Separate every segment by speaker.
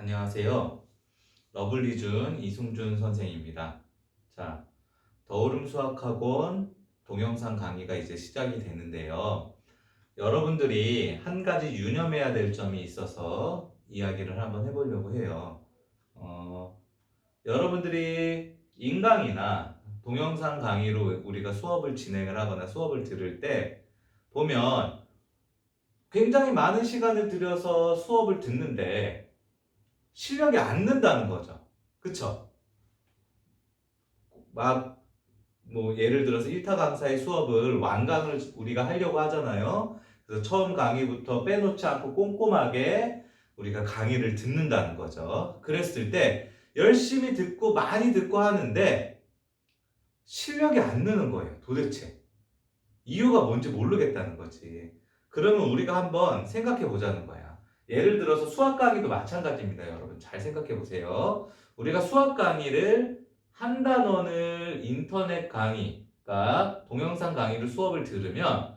Speaker 1: 안녕하세요. 러블리준 이승준 선생입니다. 자, 더오름 수학학원 동영상 강의가 이제 시작이 되는데요. 여러분들이 한 가지 유념해야 될 점이 있어서 이야기를 한번 해보려고 해요. 여러분들이 인강이나 동영상 강의로 우리가 수업을 진행을 하거나 수업을 들을 때 보면 굉장히 많은 시간을 들여서 수업을 듣는데 실력이 안 는다는 거죠. 그쵸? 막, 뭐, 예를 들어서 1타 강사의 수업을 완강을 우리가 하려고 하잖아요. 그래서 처음 강의부터 빼놓지 않고 꼼꼼하게 우리가 강의를 듣는다는 거죠. 그랬을 때 열심히 듣고 많이 듣고 하는데 실력이 안 느는 거예요. 도대체. 이유가 뭔지 모르겠다는 거지. 그러면 우리가 한번 생각해 보자는 거야. 예를 들어서 수학 강의도 마찬가지입니다, 여러분. 잘 생각해 보세요. 우리가 수학 강의를 한 단원을 인터넷 강의, 그러니까 동영상 강의를 수업을 들으면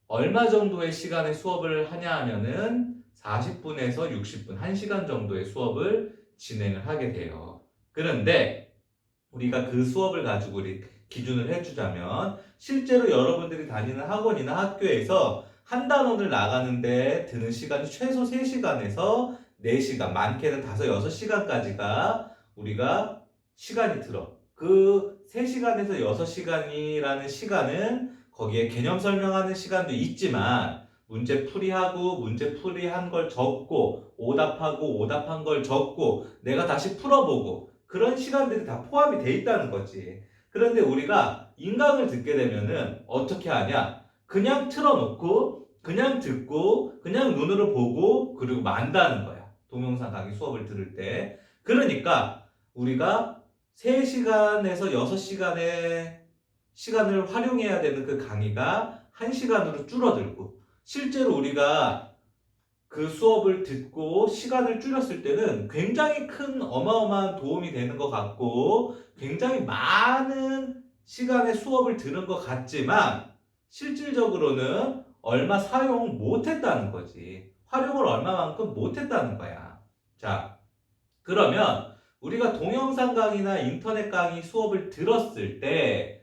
Speaker 1: 얼마 정도의 시간에 수업을 하냐 하면은 40분에서 60분, 1시간 정도의 수업을 진행을 하게 돼요. 그런데 우리가 그 수업을 가지고 우리 기준을 해주자면 실제로 여러분들이 다니는 학원이나 학교에서 한 단원을 나가는데 드는 시간이 최소 3시간에서 4시간, 많게는 5, 6시간까지가 우리가 시간이 들어. 그 3시간에서 6시간이라는 시간은 거기에 개념 설명하는 시간도 있지만 문제 풀이하고 문제 풀이한 걸 적고 오답하고 오답한 걸 적고 내가 다시 풀어보고 그런 시간들이 다 포함이 돼 있다는 거지. 그런데 우리가 인강을 듣게 되면은 어떻게 하냐? 그냥 틀어놓고 그냥 듣고 그냥 눈으로 보고 그리고 만다는 거야. 동영상 강의 수업을 들을 때. 그러니까 우리가 3시간에서 6시간의 시간을 활용해야 되는 그 강의가 1시간으로 줄어들고 실제로 우리가 그 수업을 듣고 시간을 줄였을 때는 굉장히 큰 어마어마한 도움이 되는 것 같고 굉장히 많은 시간의 수업을 들은 것 같지만 실질적으로는 얼마 사용 못했다는 거지. 활용을 얼마만큼 못했다는 거야. 자, 그러면 우리가 동영상 강의나 인터넷 강의 수업을 들었을 때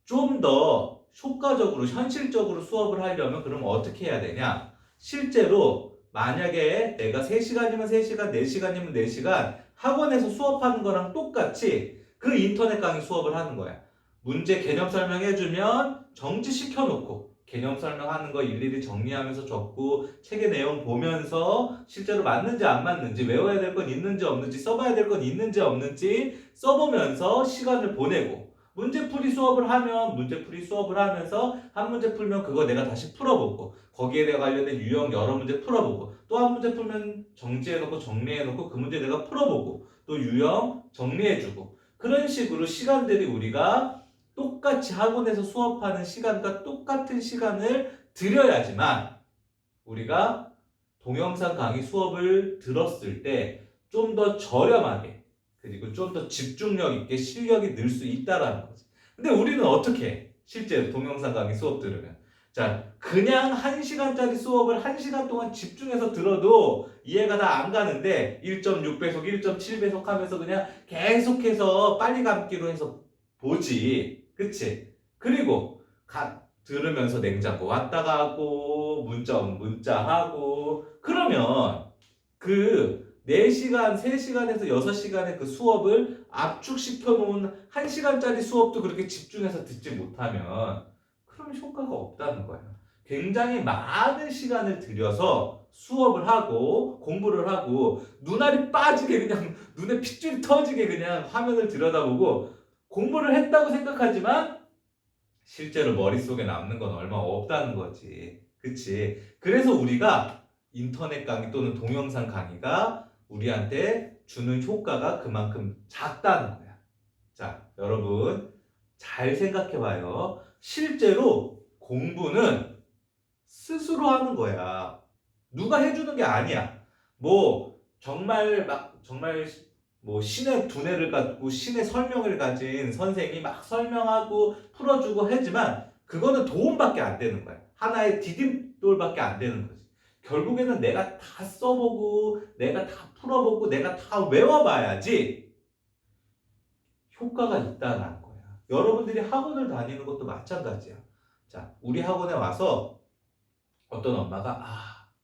Speaker 1: 좀 더 효과적으로 현실적으로 수업을 하려면 그러면 어떻게 해야 되냐? 실제로 만약에 내가 3시간이면 3시간, 4시간이면 4시간 학원에서 수업하는 거랑 똑같이 그 인터넷 강의 수업을 하는 거야. 문제 개념 설명해주면 정지시켜 놓고 개념 설명하는 거 일일이 정리하면서 적고 책의 내용 보면서 실제로 맞는지 안 맞는지 외워야 될 건 있는지 없는지 써봐야 될 건 있는지 없는지 써보면서 시간을 보내고 문제풀이 수업을 하면 문제풀이 수업을 하면서 한 문제 풀면 그거 내가 다시 풀어보고 거기에 대해 관련된 유형 여러 문제 풀어보고 또 한 문제 풀면 정지해놓고 정리해놓고 그 문제 내가 풀어보고 또 유형 정리해주고 그런 식으로 시간들이 우리가 똑같이 학원에서 수업하는 시간과 똑같은 시간을 들여야지만 우리가 동영상 강의 수업을 들었을 때 좀 더 저렴하게 그리고 좀 더 집중력 있게 실력이 늘 수 있다라는 거지. 근데 우리는 어떻게 해? 실제로 동영상 강의 수업 들으면. 자, 그냥 1시간짜리 수업을 1시간 동안 집중해서 들어도 이해가 다 안 가는데 1.6배속, 1.7배속 하면서 그냥 계속해서 빨리 감기로 해서 보지. 그치? 그리고 들으면서 냉장고 왔다 가고 문자 하고 그러면 그 4시간, 3시간에서 6시간의 그 수업을 압축시켜 놓은 1시간짜리 수업도 그렇게 집중해서 듣지 못하면 그럼 효과가 없다는 거예요. 굉장히 많은 시간을 들여서 수업을 하고 공부를 하고 눈알이 빠지게 그냥 눈에 핏줄이 터지게 그냥 화면을 들여다보고 공부를 했다고 생각하지만 실제로 머릿속에 남는 건 얼마 없다는 거지. 그치? 그래서 우리가 인터넷 강의 또는 동영상 강의가 우리한테 주는 효과가 그만큼 작다는 거야. 자, 여러분 잘 생각해 봐요. 실제로 공부는 스스로 하는 거야. 누가 해주는 게 아니야. 뭐 정말 뭐 신의 두뇌를 갖고 신의 설명을 가진 선생이 막 설명하고 풀어주고 하지만 그거는 도움밖에 안 되는 거야. 하나의 디딤돌밖에 안 되는 거지. 결국에는 내가 다 써보고 내가 다 풀어보고 내가 다 외워봐야지 효과가 있다는 거야. 여러분들이 학원을 다니는 것도 마찬가지야. 자, 우리 학원에 와서 어떤 엄마가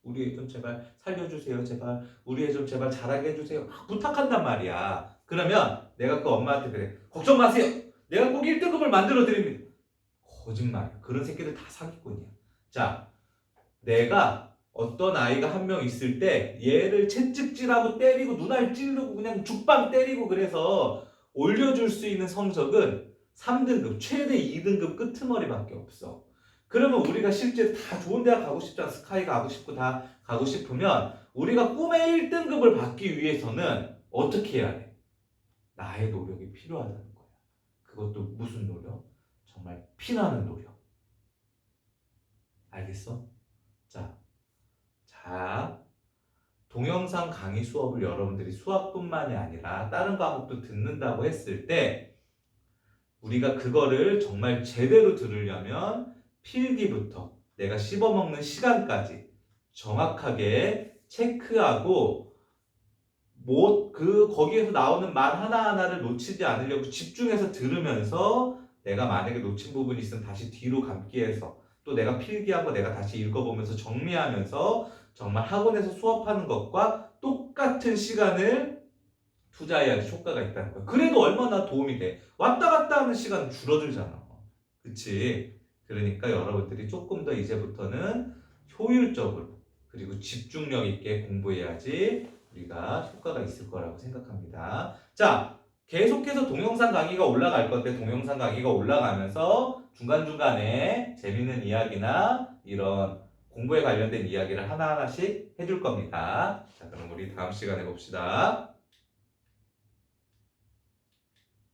Speaker 1: 우리 애 좀 제발 살려주세요. 제발 우리 애 좀 제발 잘하게 해주세요. 막 부탁한단 말이야. 그러면 내가 그 엄마한테 그래. 걱정 마세요. 내가 꼭 1등급을 만들어 드립니다. 거짓말이야. 그런 새끼들 다 사기꾼이야. 자, 내가 어떤 아이가 한 명 있을 때 얘를 채찍질하고 때리고 눈알 찌르고 그냥 죽방 때리고 그래서 올려줄 수 있는 성적은 3등급, 최대 2등급 끄트머리밖에 없어. 그러면 우리가 실제 다 좋은 대학 가고 싶잖아. 스카이 가고 싶고 다 가고 싶으면 우리가 꿈의 1등급을 받기 위해서는 어떻게 해야 돼? 나의 노력이 필요하다는 거야. 그것도 무슨 노력? 정말 피나는 노력. 알겠어? 자, 동영상 강의 수업을 여러분들이 수학뿐만이 아니라 다른 과목도 듣는다고 했을 때 우리가 그거를 정말 제대로 들으려면 필기부터 내가 씹어먹는 시간까지 정확하게 체크하고 거기에서 나오는 말 하나하나를 놓치지 않으려고 집중해서 들으면서 내가 만약에 놓친 부분이 있으면 다시 뒤로 감기 해서 또 내가 필기한 거 내가 다시 읽어보면서 정리하면서 정말 학원에서 수업하는 것과 똑같은 시간을 투자해야지 효과가 있다는 거야. 그래도 얼마나 도움이 돼. 왔다 갔다 하는 시간 줄어들잖아. 그치? 그러니까 여러분들이 조금 더 이제부터는 효율적으로 그리고 집중력 있게 공부해야지 우리가 효과가 있을 거라고 생각합니다. 자, 계속해서 동영상 강의가 올라갈 건데 동영상 강의가 올라가면서 중간중간에 재밌는 이야기나 이런 공부에 관련된 이야기를 하나하나씩 해줄 겁니다. 자, 그럼 우리 다음 시간에 봅시다.